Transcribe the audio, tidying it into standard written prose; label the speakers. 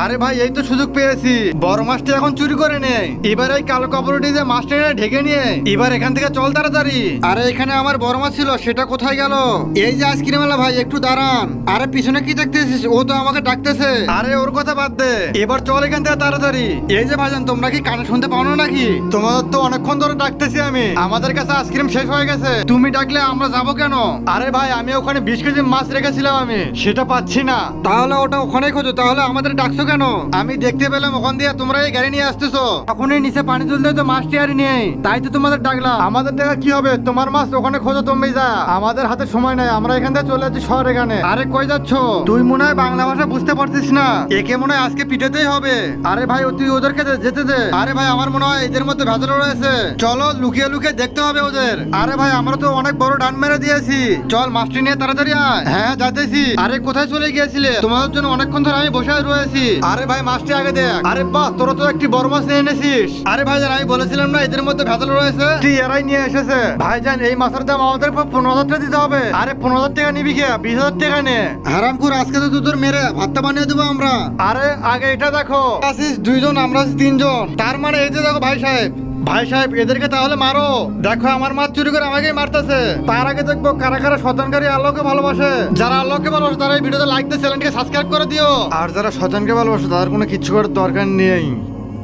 Speaker 1: আরে ভাই এই তো সুযোগ পেয়েছি, বড় মাছটা এখন চুরি করে নেই। এবার এই কালো কাপড়টি যে মাছটা এনে ঢেকে নিয়ে এবার এখান থেকে চল তাড়াতাড়ি। আরে এখানে আমার বড় মাছ ছিল, সেটা কোথায় গেল? এই যে আইসক্রিম ওয়ালা ভাই, একটু দাঁড়ান। আরে পিছনে কি দেখতেছিস? ও তো আমাকে ডাকতেছে। আরে ওর কথা বাদ দে, এবার চল এখান থেকে তাড়াতাড়ি। এই যে ভাইজান, তোমরা কি কানে শুনতে পাও না নাকি? তোমাদের তো অনেকক্ষণ ধরে ডাকতেছি আমি, আমাদের কাছে আইসক্রিম শেষ হয়ে গেছে, তুমি ডাকলে আমরা যাবো কেন? আরে ভাই আমি ওখানে 20 কেজি মাছ রেখেছিলাম, আমি সেটা পাচ্ছি না। তাহলে ওটা ওখানে খোঁজো, তাহলে আমাদের ডাকছো কেন? আমি দেখতে পেলাম ওখান দিয়ে তোমরা এই গাড়ি নিয়ে আসতেছো, তখনই নিচে পানি তুলতে তো মাছটি আর নেই, তাই তো তোমাদের ডাকলাম। আমাদের দেখা কি হবে, তোমার মাছ ওখানে খোঁজো তুমি যা, আমাদের হাতে সময় নাই, আমরা এখান থেকে চলে যাচ্ছি শহরে। গানে আরে কই যাচ্ছ? তুই মনে হয় বাংলা ভাষা বুঝতে পারছিস না, একে মনে হয় আজকে পিটাতেই হবে। আরে ভাই তুই ওদেরকে যেতে দে। আরে ভাই আমার মনে হয় এদের মধ্যে ভেতরে রয়েছে, চলো লুকিয়ে লুকিয়ে দেখতে হবে ওদের। আরে ভাই আমরা তো অনেক বড় ডান মেরে দিয়েছি, চল মাছটি নিয়ে তাড়াতাড়ি আয়। হ্যাঁ যাইতেছি। আরে কোথায় চলে গিয়েছিলে? তোমাদের জন্য অনেকক্ষণ ধরে আমি বসে রয়েছি। আরে ভাই মাছটি আগে দেখ। আরে বাহ, তোরা তো একটি বড় মাছ নিয়ে এনেছিস। আরে ভাইজান আমি বলেছিলাম না এদের মধ্যে ভেতরে রয়েছে, এরাই নিয়ে এসেছে। ভাইজান এই মাছের দাম আমাদের 15,000 টাকা দিতে হবে। আরে 15,000 টাকা নিবি কে? 20,000 টাকা নে। হারামখোর, আজকে তো দুধর মেরে ভাতটা বানিয়ে দেবো আমরা। আরে আগে এটা দেখো, আসিস 2 জন, আমরা 3 জন, তার মানে এই যে দেখো ভাই সাহেব। ভাই সাহেব এদেরকে তাহলে মারো, দেখো আমার মাছ চুরি করে আমাকেই মারতেছে। তার আগে দেখবো কারা কারা শয়তানকারী আল্লাহকে ভালোবাসে। যারা আল্লাহকে ভালোবাসে তারা এই ভিডিওতে লাইক দিয়ে চ্যানেলকে সাবস্ক্রাইব করে দিও, আর যারা শয়তানকে ভালোবাসে তাদের কোনো কিছু করার দরকার নেই।